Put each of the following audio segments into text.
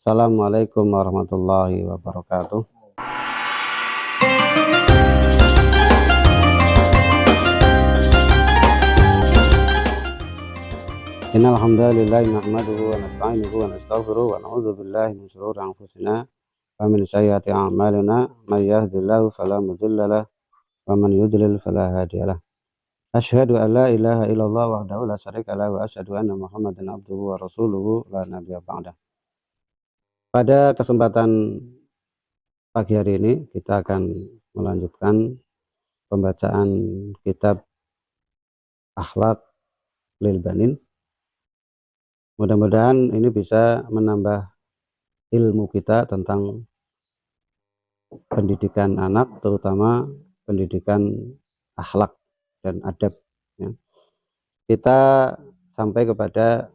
Assalamualaikum warahmatullahi wabarakatuh. Innal hamdalillah nahmaduhu wa nasta'inuhu wa nastaghfiruh wa na'udzu billahi min shururi anfusina wa min sayyiati a'malina may yahdihillahu fala mudilla lahu wa man yudlil fala hadiya lahu. Asyhadu an la ilaha illallah wahdahu la syarika lahu wa asyhadu anna Muhammadan abduhu wa rasuluhu la nabiyya ba'dah. Pada kesempatan pagi hari ini kita akan melanjutkan pembacaan kitab Akhlaq lil Banin. Mudah-mudahan ini bisa menambah ilmu kita tentang pendidikan anak, terutama pendidikan akhlak dan adab. Ya. Kita sampai kepada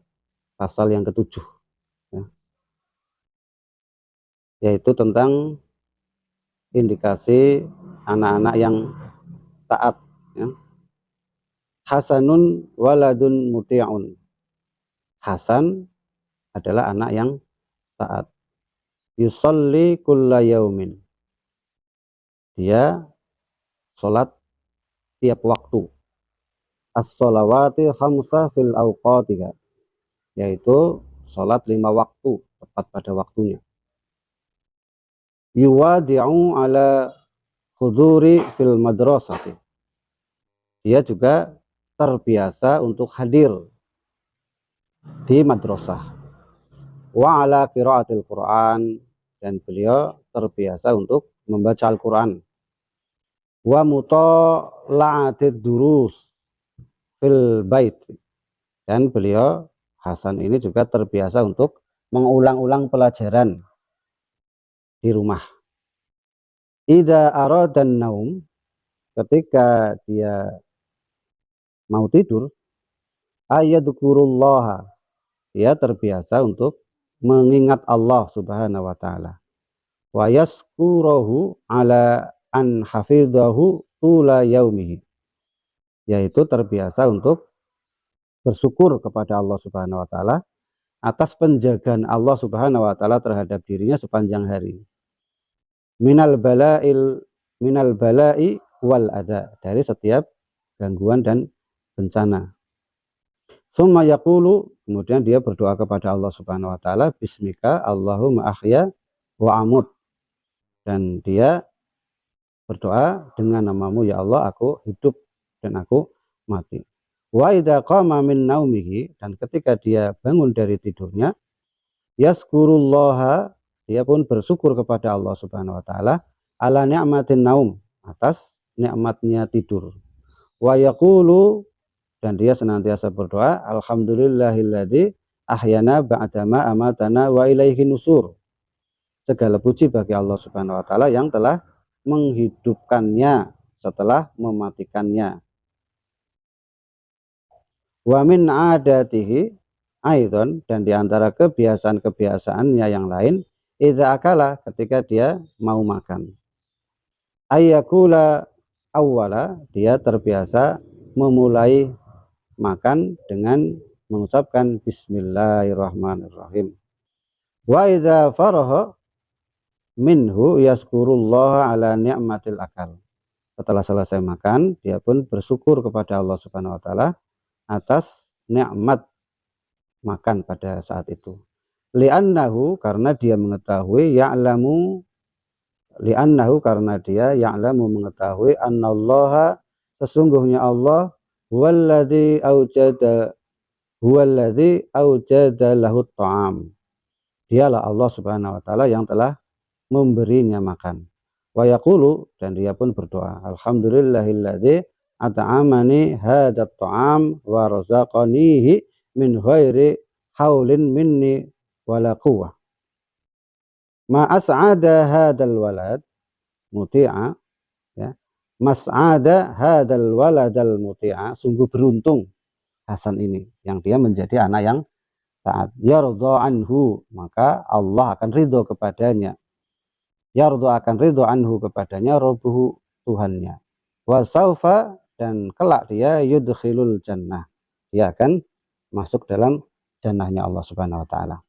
pasal yang ke-7, ya, yaitu tentang indikasi anak-anak yang taat. Ya. Hasanun waladun muti'un. Hasan adalah anak yang taat. Yusolli kulla yaumin. Dia sholat tiap waktu. As-sholawati khamsa fil awqatiha. Yaitu sholat 5 waktu, tepat pada waktunya. Yuwadi'u ala huduri fil madrasati. Dia juga terbiasa untuk hadir di madrasah. Wa ala qiraatil Qur'an, dan beliau terbiasa untuk membaca Al-Qur'an. Wa mutala'atid durus fil bait, dan beliau Hasan ini juga terbiasa untuk mengulang-ulang pelajaran di rumah. Idza aradan naum, ketika dia mau tidur, ayadzukurullaha, dia terbiasa untuk mengingat Allah Subhanahu wa taala. Wa yaskuruhu ala an hafidhahu tula yaumihi, yaitu terbiasa untuk bersyukur kepada Allah Subhanahu wa taala atas penjagaan Allah Subhanahu wa taala terhadap dirinya sepanjang hari. Minal bala'i wal adza, dari setiap gangguan dan bencana. Summa yaqulu, kemudian dia berdoa kepada Allah Subhanahu wa taala, bismika Allahumma ahya wa amut, dan dia berdoa dengan namamu ya Allah, aku hidup dan aku mati. Wa idza qama min naumihi, dan ketika dia bangun dari tidurnya, yazkurullaha, dia pun bersyukur kepada Allah Subhanahu wa taala ala ni'matin naum, atas nikmatnya tidur. Wa yaqulu, dan dia senantiasa berdoa, alhamdulillahilladzi ahyana ba'dama amatana wa ilaihi nusur. Segala puji bagi Allah Subhanahu wa taala yang telah menghidupkannya setelah mematikannya. Wa min adatihi aidon, dan diantara kebiasaan-kebiasaannya yang lain, idza akala, ketika dia mau makan. Ayyakula awwala, dia terbiasa memulai makan dengan mengucapkan bismillahirrahmanirrahim. Wa idza faraha minhu yazkurullaha ala ni'matil akal. Setelah selesai makan, dia pun bersyukur kepada Allah Subhanahu wa taala atas nikmat makan pada saat itu. Li'annahu, karena dia mengetahui, ya'lamu, li'annahu, karena dia ya'lamu, mengetahui, annallaha, sesungguhnya Allah, huwallazi aujada lahut ta'am. Dialah Allah Subhanahu wa taala yang telah memberinya makan. Wa yaqulu, dan dia pun berdoa, alhamdulillahilladzi at'amani hadat ta'am wa razaqanihi min ghairi haulin minni wala quwwah. Ma as'ada hadal walad muti'a, ya. Mas'ada hadal waladal muti'a, sungguh beruntung Hasan ini yang dia menjadi anak yang taat. Yardha anhu, maka Allah akan ridho kepadanya. Yardha, akan ridho anhu kepadanya, rabbuhu, Tuhannya. Wa saufa, dan kelak dia yudkhilul jannah, dia akan masuk dalam jannahnya Allah Subhanahu wa taala.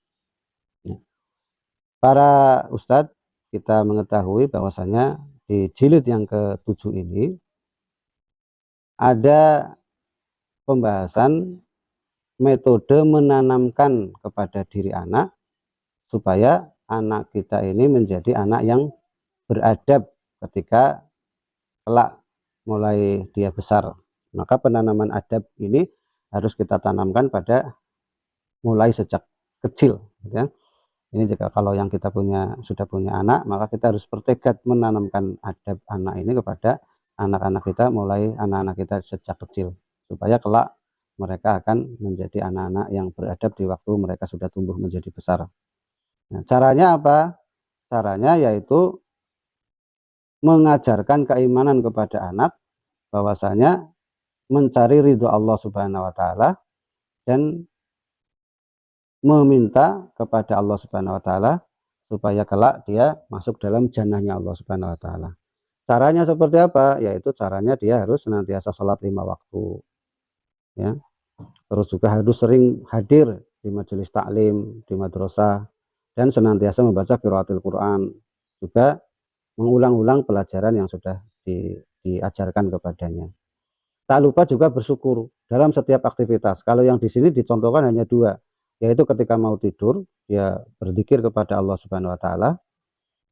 Para ustadz, kita mengetahui bahwasanya di jilid yang ke-7 ini ada pembahasan metode menanamkan kepada diri anak supaya anak kita ini menjadi anak yang beradab ketika kelak mulai dia besar. Maka penanaman adab ini harus kita tanamkan pada mulai sejak kecil, ya. Ini juga kalau yang kita sudah punya anak, maka kita harus bertekad menanamkan adab anak ini kepada anak-anak kita, mulai anak-anak kita sejak kecil, supaya kelak mereka akan menjadi anak-anak yang beradab di waktu mereka sudah tumbuh menjadi besar. Nah, caranya apa? Caranya yaitu mengajarkan keimanan kepada anak, bahwasanya mencari ridho Allah Subhanahu wa Ta'ala dan meminta kepada Allah Subhanahu wa Ta'ala supaya kelak dia masuk dalam jannahnya Allah Subhanahu wa Ta'ala. Caranya seperti apa? Yaitu caranya dia harus senantiasa sholat 5 waktu, ya. Terus juga harus sering hadir di majelis taklim, di madrasah, dan senantiasa membaca qiraatul Quran, juga mengulang-ulang pelajaran yang sudah diajarkan kepadanya. Tak lupa juga bersyukur dalam setiap aktivitas. Kalau yang di sini dicontohkan hanya 2, yaitu ketika mau tidur dia berzikir kepada Allah Subhanahu wa Ta'ala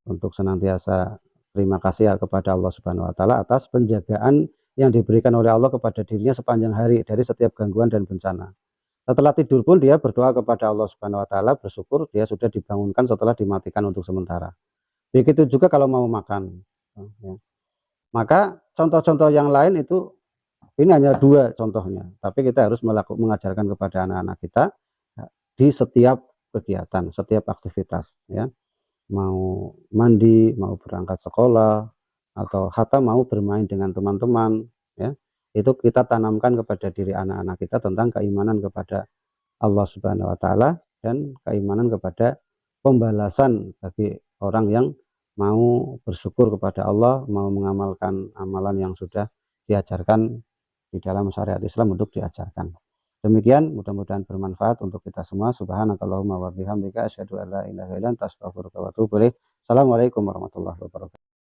untuk senantiasa terima kasih kepada Allah Subhanahu wa Ta'ala atas penjagaan yang diberikan oleh Allah kepada dirinya sepanjang hari dari setiap gangguan dan bencana. Setelah tidur pun dia berdoa kepada Allah Subhanahu wa Ta'ala, bersyukur dia sudah dibangunkan setelah dimatikan untuk sementara. Begitu juga kalau mau makan, ya. Maka contoh-contoh yang lain itu, ini hanya 2 contohnya, tapi kita harus mengajarkan kepada anak-anak kita di setiap kegiatan, setiap aktivitas, ya. Mau mandi, mau berangkat sekolah, atau hatta mau bermain dengan teman-teman, ya. Itu kita tanamkan kepada diri anak-anak kita tentang keimanan kepada Allah Subhanahu wa Ta'ala dan keimanan kepada pembalasan bagi orang yang mau bersyukur kepada Allah, mau mengamalkan amalan yang sudah diajarkan di dalam syariat Islam untuk diajarkan. Demikian, mudah-mudahan bermanfaat untuk kita semua. Subhanakallahumma wa bihamdika asyhadu an la ilaha illa anta astaghfiruka wa atubu ilaik. Assalamualaikum warahmatullahi wabarakatuh.